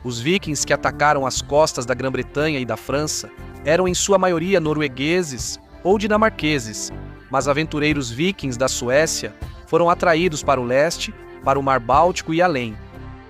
Os vikings que atacaram as costas da Grã-Bretanha e da França eram em sua maioria noruegueses ou dinamarqueses, mas aventureiros vikings da Suécia foram atraídos para o leste, para o Mar Báltico e além.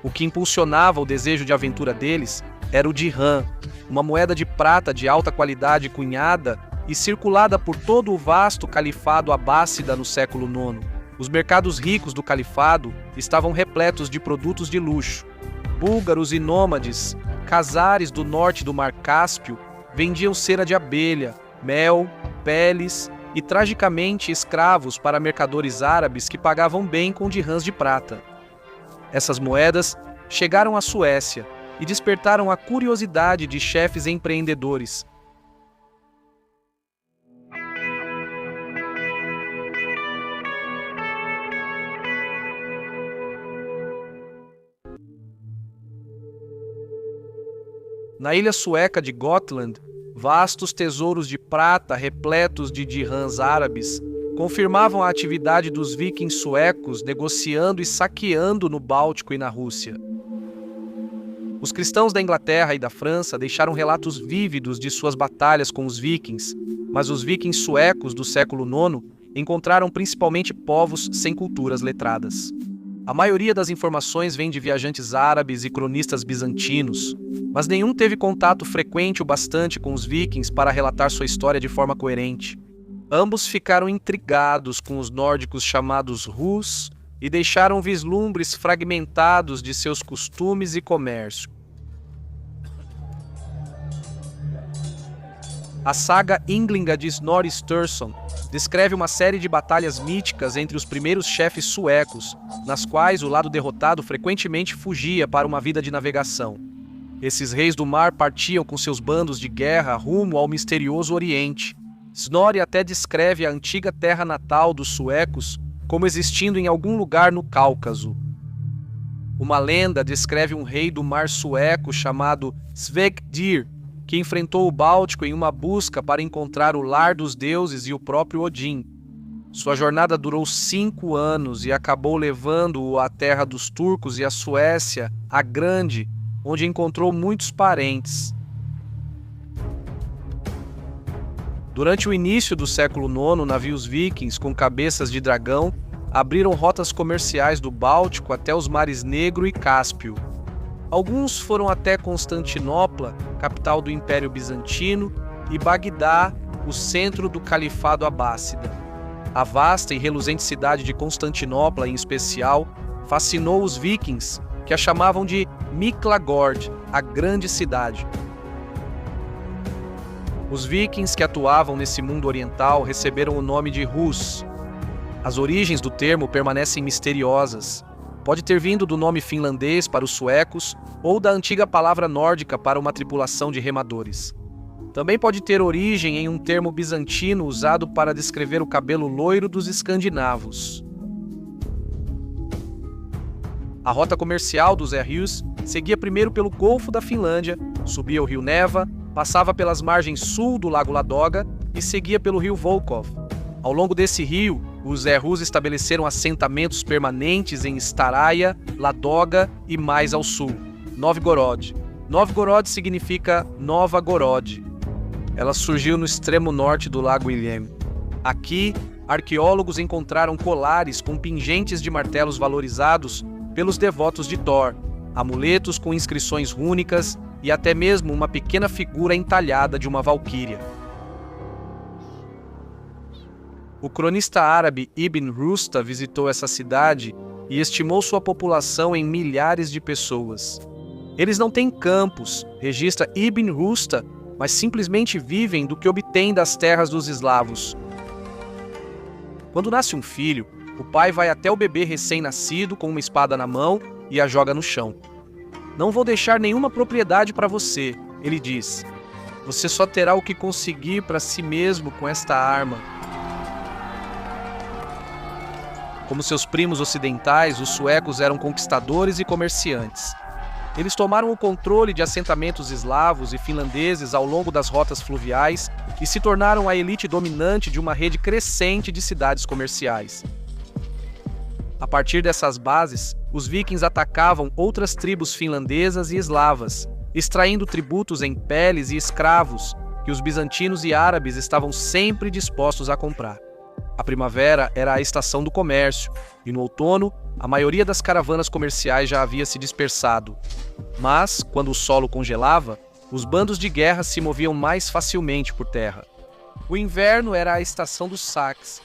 O que impulsionava o desejo de aventura deles era o dirham, uma moeda de prata de alta qualidade cunhada e circulada por todo o vasto califado abássida no século IX. Os mercados ricos do califado estavam repletos de produtos de luxo. Búlgaros e nômades, casares do norte do Mar Cáspio, vendiam cera de abelha, mel, peles e tragicamente escravos para mercadores árabes que pagavam bem com dirhams de prata. Essas moedas chegaram à Suécia e despertaram a curiosidade de chefes empreendedores. Na ilha sueca de Gotland, vastos tesouros de prata repletos de dirhams árabes confirmavam a atividade dos vikings suecos negociando e saqueando no Báltico e na Rússia. Os cristãos da Inglaterra e da França deixaram relatos vívidos de suas batalhas com os vikings, mas os vikings suecos do século IX encontraram principalmente povos sem culturas letradas. A maioria das informações vem de viajantes árabes e cronistas bizantinos, mas nenhum teve contato frequente o bastante com os vikings para relatar sua história de forma coerente. Ambos ficaram intrigados com os nórdicos chamados Rus e deixaram vislumbres fragmentados de seus costumes e comércio. A saga Ynglinga de Snorri Sturluson descreve uma série de batalhas míticas entre os primeiros chefes suecos, nas quais o lado derrotado frequentemente fugia para uma vida de navegação. Esses reis do mar partiam com seus bandos de guerra rumo ao misterioso Oriente. Snorri até descreve a antiga terra natal dos suecos como existindo em algum lugar no Cáucaso. Uma lenda descreve um rei do mar sueco chamado Svegdir, que enfrentou o Báltico em uma busca para encontrar o lar dos deuses e o próprio Odin. Sua jornada durou 5 anos e acabou levando-o à terra dos turcos e à Suécia, a Grande, onde encontrou muitos parentes. Durante o início do século IX, navios vikings com cabeças de dragão abriram rotas comerciais do Báltico até os mares Negro e Cáspio. Alguns foram até Constantinopla, capital do Império Bizantino, e Bagdá, o centro do Califado Abássida. A vasta e reluzente cidade de Constantinopla, em especial, fascinou os vikings, que a chamavam de Miklagard, a grande cidade. Os vikings que atuavam nesse mundo oriental receberam o nome de Rus. As origens do termo permanecem misteriosas. Pode ter vindo do nome finlandês para os suecos ou da antiga palavra nórdica para uma tripulação de remadores. Também pode ter origem em um termo bizantino usado para descrever o cabelo loiro dos escandinavos. A rota comercial dos Rus seguia primeiro pelo Golfo da Finlândia, subia o rio Neva, passava pelas margens sul do Lago Ladoga e seguia pelo rio Volkhov. Ao longo desse rio, os Rus estabeleceram assentamentos permanentes em Staraia, Ladoga e mais ao sul, Novgorod. Novgorod significa Nova Gorod. Ela surgiu no extremo norte do Lago Ilhem. Aqui, arqueólogos encontraram colares com pingentes de martelos valorizados pelos devotos de Thor, amuletos com inscrições rúnicas e até mesmo uma pequena figura entalhada de uma valquíria. O cronista árabe Ibn Rusta visitou essa cidade e estimou sua população em milhares de pessoas. Eles não têm campos, registra Ibn Rusta, mas simplesmente vivem do que obtêm das terras dos eslavos. Quando nasce um filho, o pai vai até o bebê recém-nascido com uma espada na mão e a joga no chão. "Não vou deixar nenhuma propriedade para você", ele diz. "Você só terá o que conseguir para si mesmo com esta arma." Como seus primos ocidentais, os suecos eram conquistadores e comerciantes. Eles tomaram o controle de assentamentos eslavos e finlandeses ao longo das rotas fluviais e se tornaram a elite dominante de uma rede crescente de cidades comerciais. A partir dessas bases, os vikings atacavam outras tribos finlandesas e eslavas, extraindo tributos em peles e escravos que os bizantinos e árabes estavam sempre dispostos a comprar. A primavera era a estação do comércio, e no outono, a maioria das caravanas comerciais já havia se dispersado. Mas, quando o solo congelava, os bandos de guerra se moviam mais facilmente por terra. O inverno era a estação dos saques.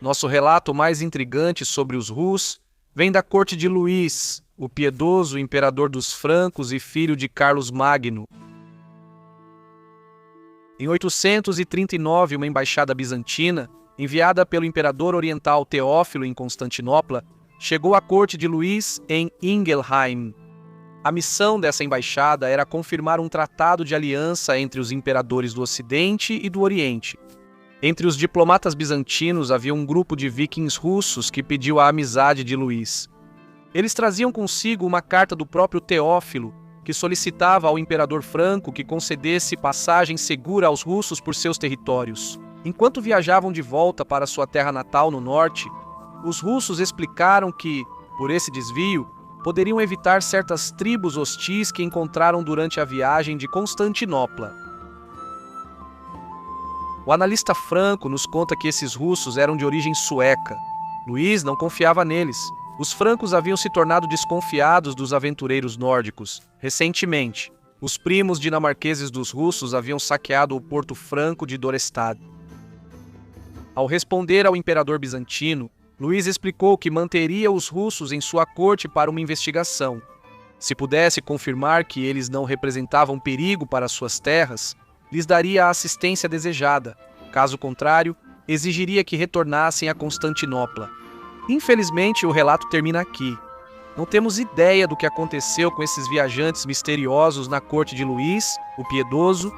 Nosso relato mais intrigante sobre os Rus vem da corte de Luís, o piedoso imperador dos francos e filho de Carlos Magno. Em 839, uma embaixada bizantina, enviada pelo imperador oriental Teófilo em Constantinopla, chegou à corte de Luís em Ingelheim. A missão dessa embaixada era confirmar um tratado de aliança entre os imperadores do Ocidente e do Oriente. Entre os diplomatas bizantinos havia um grupo de vikings russos que pediu a amizade de Luís. Eles traziam consigo uma carta do próprio Teófilo, que solicitava ao imperador franco que concedesse passagem segura aos russos por seus territórios. Enquanto viajavam de volta para sua terra natal no norte, os russos explicaram que, por esse desvio, poderiam evitar certas tribos hostis que encontraram durante a viagem de Constantinopla. O analista franco nos conta que esses russos eram de origem sueca. Luís não confiava neles. Os francos haviam se tornado desconfiados dos aventureiros nórdicos. Recentemente, os primos dinamarqueses dos russos haviam saqueado o porto franco de Dorestad. Ao responder ao imperador bizantino, Luís explicou que manteria os russos em sua corte para uma investigação. Se pudesse confirmar que eles não representavam perigo para suas terras, lhes daria a assistência desejada. Caso contrário, exigiria que retornassem a Constantinopla. Infelizmente, o relato termina aqui. Não temos ideia do que aconteceu com esses viajantes misteriosos na corte de Luís, o Piedoso.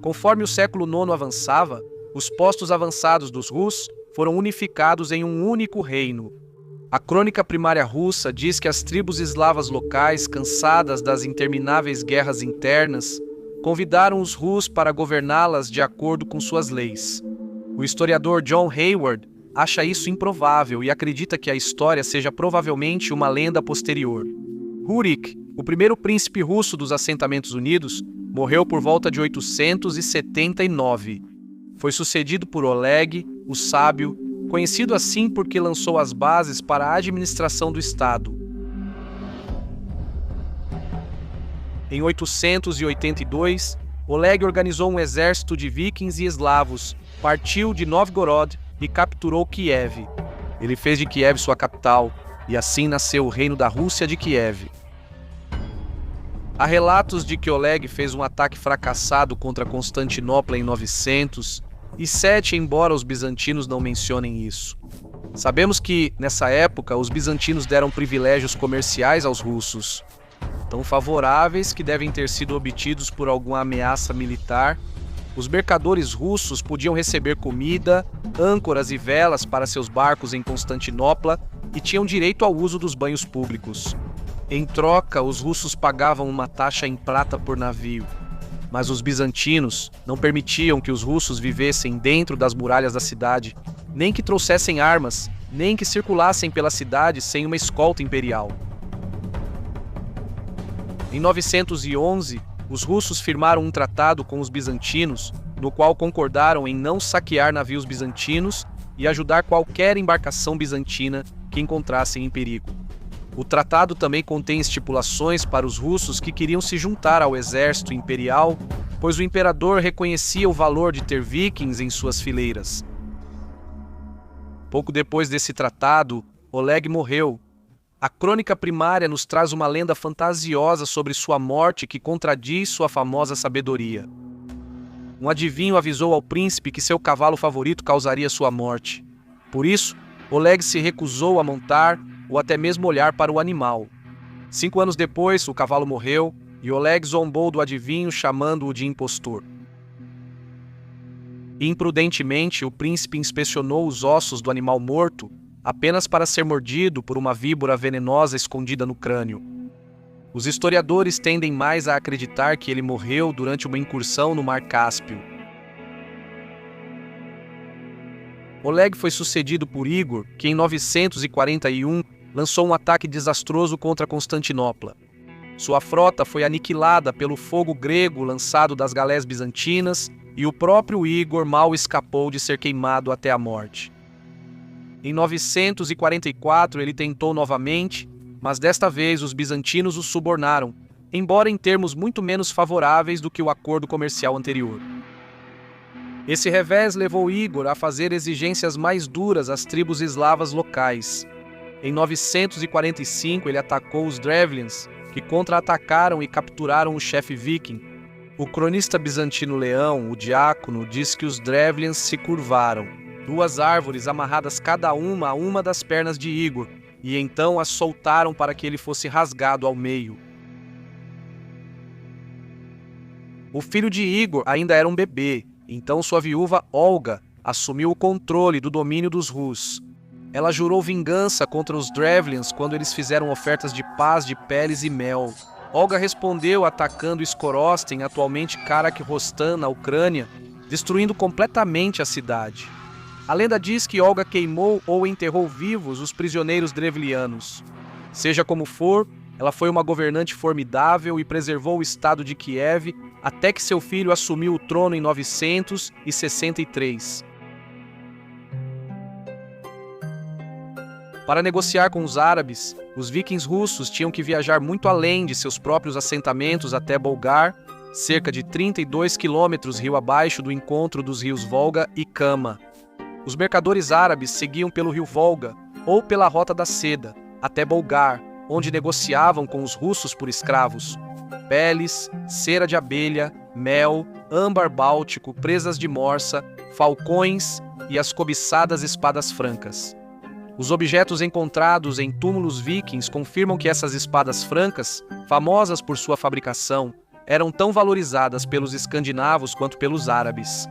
Conforme o século IX avançava, os postos avançados dos Rus foram unificados em um único reino. A crônica primária russa diz que as tribos eslavas locais, cansadas das intermináveis guerras internas, convidaram os Rus para governá-las de acordo com suas leis. O historiador John Hayward acha isso improvável e acredita que a história seja provavelmente uma lenda posterior. Rurik, o primeiro príncipe russo dos Assentamentos Unidos, morreu por volta de 879. Foi sucedido por Oleg, o Sábio, conhecido assim porque lançou as bases para a administração do Estado. Em 882, Oleg organizou um exército de vikings e eslavos, partiu de Novgorod e capturou Kiev. Ele fez de Kiev sua capital, e assim nasceu o Reino da Rússia de Kiev. Há relatos de que Oleg fez um ataque fracassado contra Constantinopla em 907, embora os bizantinos não mencionem isso. Sabemos que, nessa época, os bizantinos deram privilégios comerciais aos russos, tão favoráveis que devem ter sido obtidos por alguma ameaça militar. Os mercadores russos podiam receber comida, âncoras e velas para seus barcos em Constantinopla e tinham direito ao uso dos banhos públicos. Em troca, os russos pagavam uma taxa em prata por navio. Mas os bizantinos não permitiam que os russos vivessem dentro das muralhas da cidade, nem que trouxessem armas, nem que circulassem pela cidade sem uma escolta imperial. Em 911, os russos firmaram um tratado com os bizantinos, no qual concordaram em não saquear navios bizantinos e ajudar qualquer embarcação bizantina que encontrassem em perigo. O tratado também contém estipulações para os russos que queriam se juntar ao exército imperial, pois o imperador reconhecia o valor de ter vikings em suas fileiras. Pouco depois desse tratado, Oleg morreu. A crônica primária nos traz uma lenda fantasiosa sobre sua morte que contradiz sua famosa sabedoria. Um adivinho avisou ao príncipe que seu cavalo favorito causaria sua morte. Por isso, Oleg se recusou a montar ou até mesmo olhar para o animal. 5 anos depois, o cavalo morreu e Oleg zombou do adivinho, chamando-o de impostor. Imprudentemente, o príncipe inspecionou os ossos do animal morto apenas para ser mordido por uma víbora venenosa escondida no crânio. Os historiadores tendem mais a acreditar que ele morreu durante uma incursão no Mar Cáspio. Oleg foi sucedido por Igor, que em 941 lançou um ataque desastroso contra Constantinopla. Sua frota foi aniquilada pelo fogo grego lançado das galés bizantinas e o próprio Igor mal escapou de ser queimado até a morte. Em 944 ele tentou novamente, mas desta vez os bizantinos o subornaram, embora em termos muito menos favoráveis do que o acordo comercial anterior. Esse revés levou Igor a fazer exigências mais duras às tribos eslavas locais. Em 945 ele atacou os Drevlians, que contra-atacaram e capturaram o chefe viking. O cronista bizantino Leão, o Diácono, diz que os Drevlians se curvaram, 2 árvores amarradas cada uma a uma das pernas de Igor, e então as soltaram para que ele fosse rasgado ao meio. O filho de Igor ainda era um bebê, então sua viúva Olga assumiu o controle do domínio dos Rus. Ela jurou vingança contra os Drevlians quando eles fizeram ofertas de paz de peles e mel. Olga respondeu atacando Skorosten, atualmente Karak-Rostan, na Ucrânia, destruindo completamente a cidade. A lenda diz que Olga queimou ou enterrou vivos os prisioneiros drevlianos. Seja como for, ela foi uma governante formidável e preservou o estado de Kiev até que seu filho assumiu o trono em 963. Para negociar com os árabes, os vikings russos tinham que viajar muito além de seus próprios assentamentos até Bolgar, cerca de 32 quilômetros rio abaixo do encontro dos rios Volga e Kama. Os mercadores árabes seguiam pelo rio Volga ou pela Rota da Seda, até Bolgar, onde negociavam com os russos por escravos. Peles, cera de abelha, mel, âmbar báltico, presas de morsa, falcões e as cobiçadas espadas francas. Os objetos encontrados em túmulos vikings confirmam que essas espadas francas, famosas por sua fabricação, eram tão valorizadas pelos escandinavos quanto pelos árabes.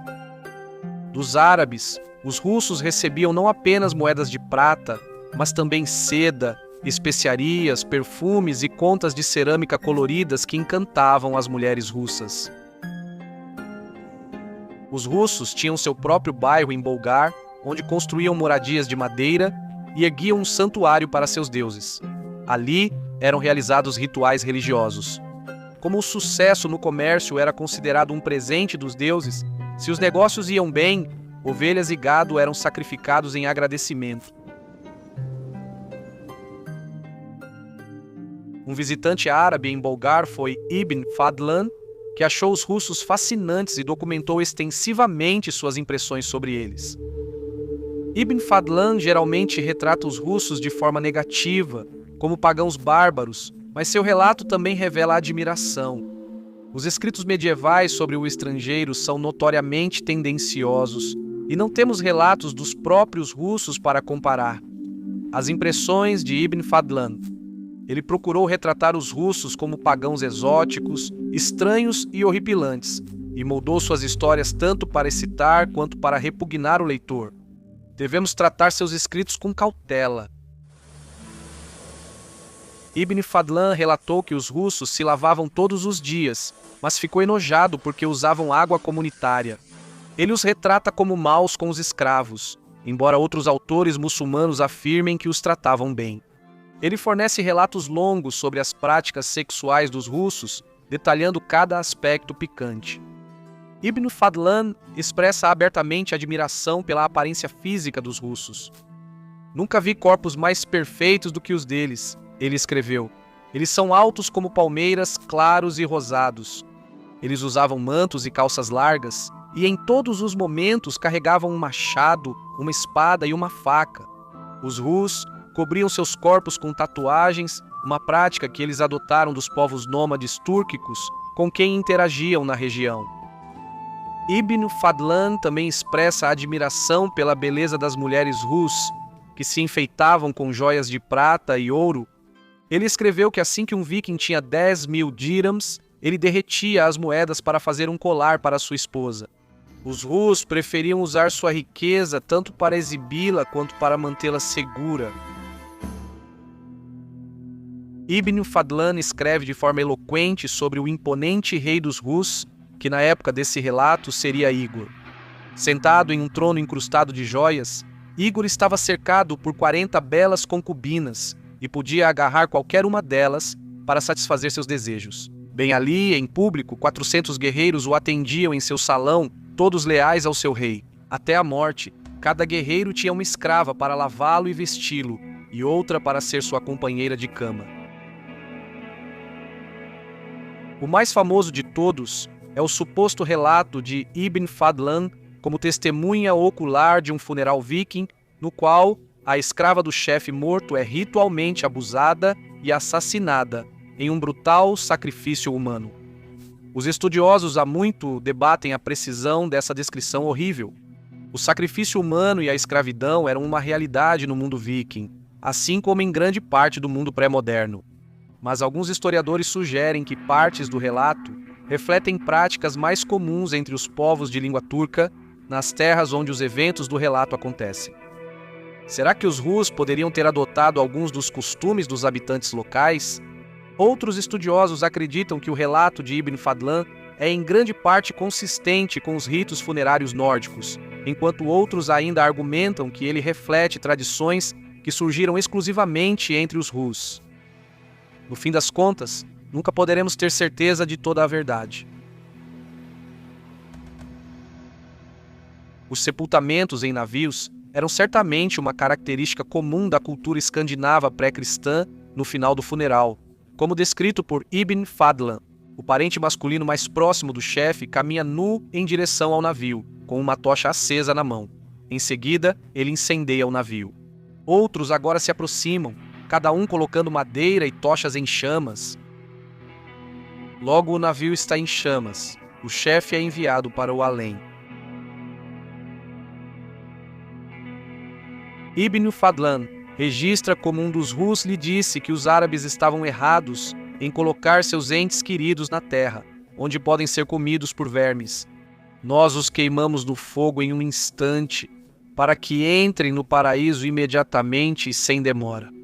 Dos árabes, os russos recebiam não apenas moedas de prata, mas também seda, especiarias, perfumes e contas de cerâmica coloridas que encantavam as mulheres russas. Os russos tinham seu próprio bairro em Bolgar, onde construíam moradias de madeira e erguiam um santuário para seus deuses. Ali eram realizados rituais religiosos. Como o sucesso no comércio era considerado um presente dos deuses, se os negócios iam bem, ovelhas e gado eram sacrificados em agradecimento. Um visitante árabe em Bolgar foi Ibn Fadlan, que achou os russos fascinantes e documentou extensivamente suas impressões sobre eles. Ibn Fadlan geralmente retrata os russos de forma negativa, como pagãos bárbaros, mas seu relato também revela admiração. Os escritos medievais sobre o estrangeiro são notoriamente tendenciosos, e não temos relatos dos próprios russos para comparar. As impressões de Ibn Fadlan. Ele procurou retratar os russos como pagãos exóticos, estranhos e horripilantes, e moldou suas histórias tanto para excitar quanto para repugnar o leitor. Devemos tratar seus escritos com cautela. Ibn Fadlan relatou que os russos se lavavam todos os dias, mas ficou enojado porque usavam água comunitária. Ele os retrata como maus com os escravos, embora outros autores muçulmanos afirmem que os tratavam bem. Ele fornece relatos longos sobre as práticas sexuais dos russos, detalhando cada aspecto picante. Ibn Fadlan expressa abertamente admiração pela aparência física dos russos. Nunca vi corpos mais perfeitos do que os deles, ele escreveu. Eles são altos como palmeiras, claros e rosados. Eles usavam mantos e calças largas, e em todos os momentos carregavam um machado, uma espada e uma faca. Os Rus cobriam seus corpos com tatuagens, uma prática que eles adotaram dos povos nômades túrquicos com quem interagiam na região. Ibn Fadlan também expressa admiração pela beleza das mulheres Rus, que se enfeitavam com joias de prata e ouro. Ele escreveu que assim que um viking tinha 10.000 dirhams, ele derretia as moedas para fazer um colar para sua esposa. Os Rus preferiam usar sua riqueza tanto para exibi-la quanto para mantê-la segura. Ibn Fadlan escreve de forma eloquente sobre o imponente rei dos Rus, que na época desse relato seria Igor. Sentado em um trono incrustado de joias, Igor estava cercado por 40 belas concubinas e podia agarrar qualquer uma delas para satisfazer seus desejos. Bem ali, em público, 400 guerreiros o atendiam em seu salão, todos leais ao seu rei. Até a morte, cada guerreiro tinha uma escrava para lavá-lo e vesti-lo, e outra para ser sua companheira de cama. O mais famoso de todos é o suposto relato de Ibn Fadlan como testemunha ocular de um funeral viking, no qual a escrava do chefe morto é ritualmente abusada e assassinada em um brutal sacrifício humano. Os estudiosos há muito debatem a precisão dessa descrição horrível. O sacrifício humano e a escravidão eram uma realidade no mundo viking, assim como em grande parte do mundo pré-moderno. Mas alguns historiadores sugerem que partes do relato refletem práticas mais comuns entre os povos de língua turca nas terras onde os eventos do relato acontecem. Será que os Rus poderiam ter adotado alguns dos costumes dos habitantes locais? Outros estudiosos acreditam que o relato de Ibn Fadlan é em grande parte consistente com os ritos funerários nórdicos, enquanto outros ainda argumentam que ele reflete tradições que surgiram exclusivamente entre os Rus. No fim das contas, nunca poderemos ter certeza de toda a verdade. Os sepultamentos em navios eram certamente uma característica comum da cultura escandinava pré-cristã no final do funeral. Como descrito por Ibn Fadlan, o parente masculino mais próximo do chefe caminha nu em direção ao navio, com uma tocha acesa na mão. Em seguida, ele incendeia o navio. Outros agora se aproximam, cada um colocando madeira e tochas em chamas. Logo o navio está em chamas. O chefe é enviado para o além. Ibn Fadlan registra como um dos Rus lhe disse que os árabes estavam errados em colocar seus entes queridos na terra, onde podem ser comidos por vermes. Nós os queimamos no fogo em um instante, para que entrem no paraíso imediatamente e sem demora.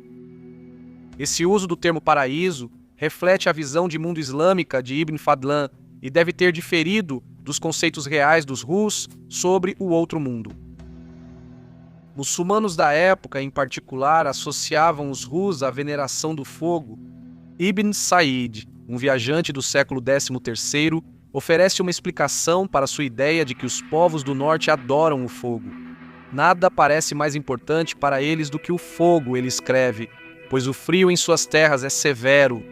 Esse uso do termo paraíso reflete a visão de mundo islâmica de Ibn Fadlan e deve ter diferido dos conceitos reais dos Rus sobre o outro mundo. Muçulmanos da época, em particular, associavam os Rus à veneração do fogo. Ibn Said, um viajante do século XIII, oferece uma explicação para sua ideia de que os povos do norte adoram o fogo. Nada parece mais importante para eles do que o fogo, ele escreve, pois o frio em suas terras é severo